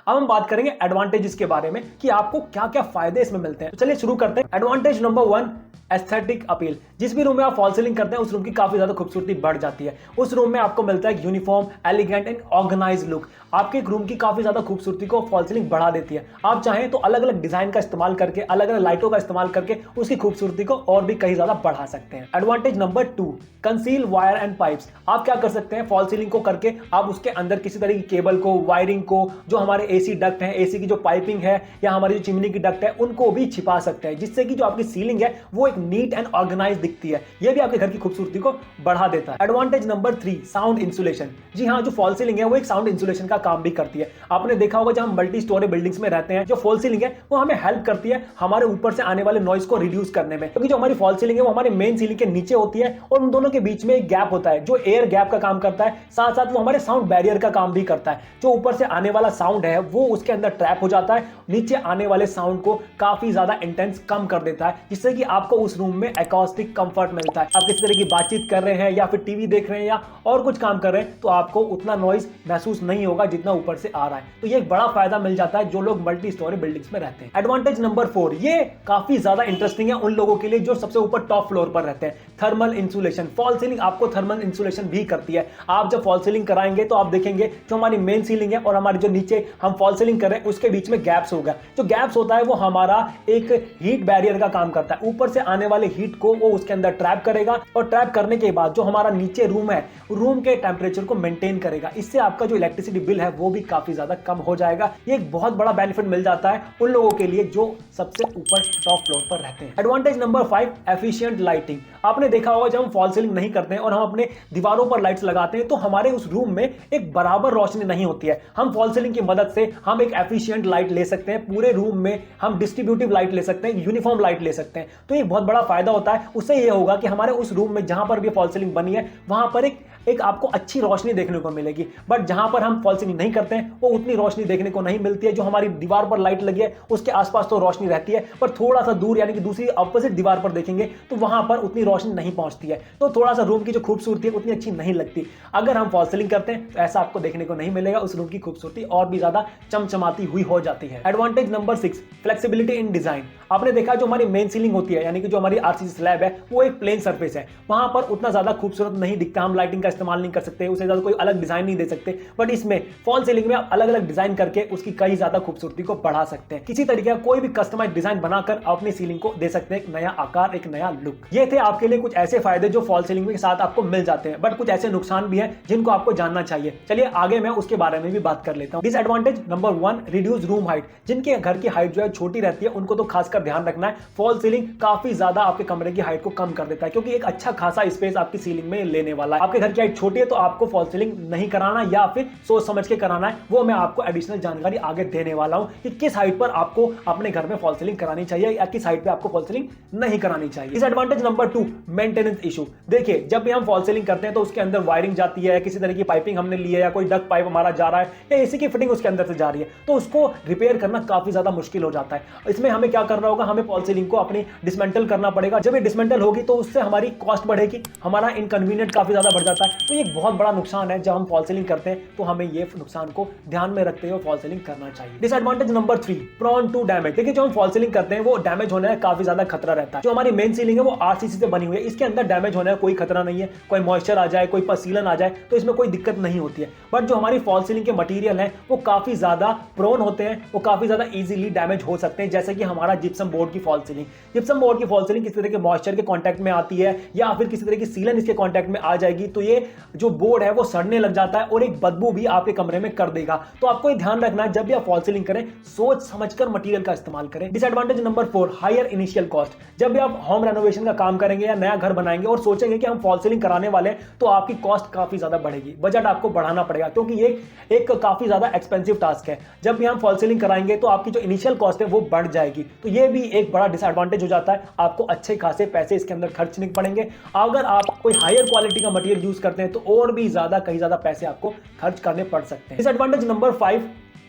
अब हम बात करेंगे एडवांटेजेस के बारे में कि आपको क्या क्या फायदे इसमें मिलते हैं। तो चलिए शुरू करते हैं। Advantage number 1, aesthetic appeal. जिस भी रूम में आप फॉल सीलिंग करते हैं उस रूम की काफी ज्यादा खूबसूरती बढ़ जाती है। उस रूम में आपको मिलता है uniform, elegant and organise look. आपके एक रूम की काफी ज्यादा खूबसूरती को फॉल सीलिंग बढ़ा देती है। आप चाहें तो अलग अलग डिजाइन का इस्तेमाल करके, अलग अलग लाइटों का इस्तेमाल करके उसकी खूबसूरती को और भी कहीं ज्यादा बढ़ा सकते हैं। Advantage number 2, conceal wire and pipes. आप क्या कर सकते हैं, फॉल सीलिंग को करके आप उसके अंदर किसी तरह की केबल को, वायरिंग को, जो हमारे एसी डक्ट है, एसी की जो पाइपिंग है या हमारी जो चिमनी की डक्ट है, उनको भी छिपा सकते हैं, जिससे कि जो आपकी सीलिंग है वो एक नीट एंड ऑर्गेनाइज दिखती है। यह भी आपके घर की खूबसूरती को बढ़ा देता है। Advantage number 3, sound insulation. जी हाँ, जो फॉल सीलिंग है वो एक साउंड इंसुलेशन का काम भी करती है। आपने देखा होगा जब हम मल्टी स्टोरी बिल्डिंग्स में रहते हैं, जो फॉल सीलिंग है वो हमें हेल्प करती है हमारे ऊपर से आने वाले नॉइज को रिड्यूस करने में, क्योंकि जो हमारी फॉल सीलिंग है वो हमारे मेन सीलिंग के नीचे होती है और उन दोनों के बीच में एक गैप होता है जो एयर गैप का काम करता है। साथ साथ वो हमारे साउंड बैरियर का काम भी करता है। जो ऊपर से आने वाला साउंड है वो उसके अंदर ट्रैप हो जाता है, नीचे आने वाले साउंड को काफी ज्यादा इंटेंस कम कर देता है, जिससे कि आपको उस रूम में एकॉस्टिक कंफर्ट मिलता है। आप किसी तरह की बातचीत कर रहे हैं या फिर टीवी देख रहे हैं या और कुछ काम कर रहे हैं तो आपको उतना नॉइज महसूस नहीं होगा जितना ऊपर से आ रहा है। तो ये एक बड़ा फायदा मिल जाता है जो लोग मल्टी स्टोरी बिल्डिंग्स में रहते हैं। एडवांटेज नंबर 4, ये काफी ज्यादा इंटरेस्टिंग है उन लोगों के लिए जो सबसे ऊपर टॉप फ्लोर पर रहते हैं। Thermal insulation. फॉल सीलिंग आपको थर्मल इंसुलेशन भी करती है। आप जब फॉल सीलिंग कराएंगे तो आप देखेंगे जो हमारी मेन सीलिंग है और हमारी जो नीचे हम फॉल सीलिंग कर रहे हैं उसके बीच में गैप्स होगा। जो गैप्स होता है वो हमारा एक हीट बैरियर का काम करता है। ऊपर से आने वाले हीट को वो उसके अंदर ट्रैप करेगा और ट्रैप करने के बाद जो हमारा नीचे रूम है, रूम के टेम्परेचर को मेंटेन करेगा। इससे आपका जो इलेक्ट्रिसिटी बिल है वो भी काफी ज्यादा कम हो जाएगा। ये एक बहुत बड़ा बेनिफिट मिल जाता है उन लोगों के लिए जो सबसे ऊपर टॉप फ्लोर पर रहते हैं। Advantage number 5, efficient lighting. आपने देखा होगा जब हम फॉल सीलिंग नहीं करते हैं और हम अपने दीवारों पर लाइट्स लगाते हैं तो हमारे उस रूम में एक बराबर रोशनी नहीं होती है। हम फॉल सीलिंग की मदद से हम एक एफिशिएंट लाइट ले सकते हैं। पूरे रूम में हम डिस्ट्रीब्यूटिव लाइट ले सकते हैं, यूनिफॉर्म लाइट ले सकते हैं। तो ये बहुत बड़ा फायदा होता है। उससे ये होगा कि हमारे उस रूम में जहां पर भी फॉल सीलिंग बनी है वहां पर एक आपको अच्छी रोशनी देखने को मिलेगी। बट जहां पर हम फॉल सीलिंग नहीं करते हैं वो उतनी रोशनी देखने को नहीं मिलती है। जो हमारी दीवार पर लाइट लगी है उसके आसपास तो रोशनी रहती है, पर थोड़ा सा दूर यानी कि दूसरी अपोजिट दीवार पर देखेंगे तो वहां पर उतनी रोशनी नहीं पहुंचती है। तो थोड़ा सा रूम की जो खूबसूरती है उतनी अच्छी नहीं लगती। अगर हम फॉल सीलिंग करते हैं तो ऐसा आपको देखने को नहीं मिलेगा। उस रूम की खूबसूरती और भी ज्यादा चमचमाती हुई हो जाती है। एडवांटेज नंबर 6, फ्लेक्सिबिलिटी इन डिजाइन। आपने देखा जो हमारी मेन सीलिंग होती है यानी कि जो हमारी आरसीसी स्लैब है वो एक प्लेन सरफेस है, वहां पर उतना ज्यादा खूबसूरत नहीं दिखता। हम लाइटिंग का इस्तेमाल नहीं कर सकते, उसे ज्यादा कोई अलग डिजाइन नहीं दे सकते। बट इसमें फॉल सीलिंग में आप अलग अलग डिजाइन करके उसकी कई ज्यादा खूबसूरती को बढ़ा सकते हैं। किसी तरीके का कोई भी कस्टमाइज डिजाइन बनाकर अपनी सीलिंग को दे सकते हैं एक नया आकार, एक नया लुक। ये थे आपके लिए कुछ ऐसे फायदे जो फॉल सीलिंग के साथ आपको मिल जाते हैं, बट कुछ ऐसे नुकसान भी हैं जिनको आपको जानना चाहिए। चलिए आगे मैं उसके बारे में भी बात कर लेता हूं। Disadvantage number 1, reduce room height. जिनके घर की हाइट जो है छोटी रहती है उनको तो खासकर ध्यान रखना है। फॉल सीलिंग काफी ज्यादा आपके कमरे की हाइट को कम कर देता है, क्योंकि एक अच्छा खासा स्पेस आपकी सीलिंग में लेने वाला है। आपके घर की हाइट छोटी है तो आपको फॉल सीलिंग नहीं कराना या फिर सोच समझ के कराना है। वो मैं आपको एडिशनल जानकारी आगे देने वाला हूं कि किस हाइट पर आपको अपने घर में फॉल सीलिंग करानी चाहिए या किस हाइट पे आपको फॉल सीलिंग नहीं करानी चाहिए। Disadvantage number 2, maintenance issue. देखिए जब भी हम फॉल सीलिंग करते हैं तो उसके अंदर वायरिंग जाती है, किसी तरह की पाइपिंग हमने ली है या कोई डक्ट पाइप हमारा जा रहा है या एसी की फिटिंग उसके अंदर से जा रही है तो उसको रिपेयर करना काफी ज्यादा मुश्किल हो जाता है। इसमें हमें क्या करना होगा, हमें फॉल सीलिंग को अपनी डिसमेंटल करना पड़ेगा। जब ये डिसमेंटल होगी तो उससे हमारी कॉस्ट बढ़ेगी, हमारा इनकन्वीनियंट काफी ज्यादा बढ़ जाता है। तो ये एक बहुत बड़ा नुकसान है। जब हम फॉल सीलिंग करते हैं तो हमें ये नुकसान को ध्यान में रखते हुए फॉल सीलिंग करना चाहिए। Disadvantage number 3, prone to damage. देखिए जो हम फॉल सीलिंग करते हैं वो डैमेज होने का काफी ज्यादा खतरा रहता है। जो हमारी मेन सीलिंग है वो आरसीसी से बनी हुई है, इसके अंदर डैमेज होने का कोई खतरा नहीं है। कोई मॉइस्चर आ जाए, कोई पसीलन आ जाए तो इसमें कोई दिक्कत नहीं होती है। बट जो हमारी फॉल सीलिंग के मटेरियल है वो काफी ज्यादा प्रोन होते हैं, वो काफी ज्यादा इजीली डैमेज हो सकते हैं। जैसे कि हमारा जिप्सम बोर्ड की फॉल सीलिंग, जिप्सम बोर्ड की फॉल सीलिंग किसी तरह के मॉइस्चर के कांटेक्ट में आती है या फिर किसी तरह की सीलन इसके कांटेक्ट में आ जाएगी तो ये जो बोर्ड है वो सड़ने लग जाता है और एक बदबू भी आपके कमरे में कर देगा। तो आपको ये ध्यान रखना है जब भी आप फॉल सीलिंग करें सोच समझकर मटेरियल का इस्तेमाल करें। Disadvantage number 4, higher initial cost. जब भी आप होम रेनोवेशन का काम करेंगे या नया घर बनाएंगे और सोचेंगे कि हम फॉल सीलिंग कराने वाले हैं तो आपकी कॉस्ट काफी ज्यादा बढ़ेगी, बजट आपको बढ़ाना पड़ेगा, क्योंकि ये एक काफी ज्यादा एक्सपेंसिव टास्क है। जब भी हम फॉल सीलिंग कराएंगे तो आपकी जो इनिशियल कॉस्ट है वो बढ़ जाएगी। तो ये भी एक बड़ा डिसएडवांटेज हो जाता है। आपको अच्छे खासे पैसे इसके अंदर खर्चने पड़ेंगे। अगर आप कोई हायर क्वालिटी का मटेरियल यूज करते हैं तो और भी ज्यादा कहीं ज्यादा पैसे आपको खर्च करने पड़ सकते हैं। Disadvantage number 5,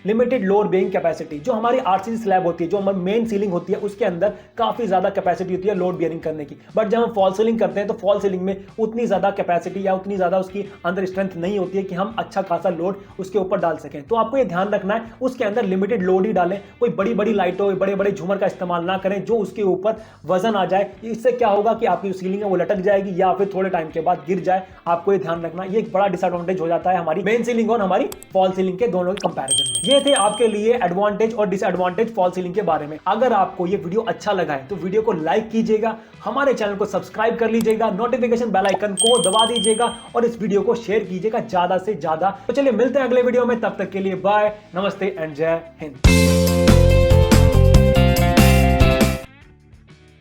limited load being capacity. जो हमारी आरसीसी स्लैब होती है, जो हमारी मेन सीलिंग होती है, उसके अंदर काफी ज्यादा कैपेसिटी होती है लोड बेयरिंग करने की। बट जब हम फॉल सीलिंग करते हैं तो फॉल सीलिंग में उतनी ज्यादा कैपेसिटी या उतनी ज्यादा उसकी अंदर स्ट्रेंथ नहीं होती है कि हम अच्छा खासा लोड उसके ऊपर डाल सकें। तो आपको ये ध्यान रखना है उसके अंदर लिमिटेड लोड ही डालें। कोई बड़ी बड़ी लाइटों, बड़े बड़े झूमर का इस्तेमाल ना करें जो उसके ऊपर वजन आ जाए। इससे क्या होगा कि आपकी सीलिंग है वो लटक जाएगी या फिर थोड़े टाइम के बाद गिर जाए। आपको ये ध्यान रखना, ये एक बड़ा डिसएडवांटेज हो जाता है हमारी मेन सीलिंग और हमारी फॉल सीलिंग के दोनों के कंपैरिजन में। ये थे आपके लिए एडवांटेज और डिसएडवांटेज फॉल सीलिंग के बारे में। अगर आपको ये वीडियो अच्छा लगा है तो वीडियो को लाइक कीजिएगा, हमारे चैनल को सब्सक्राइब कर लीजिएगा, नोटिफिकेशन बेल आइकन को दबा दीजिएगा और इस वीडियो को शेयर कीजिएगा ज्यादा से ज्यादा। तो चलिए मिलते हैं अगले वीडियो में, तब तक के लिए बाय, नमस्ते एंड जय हिंद।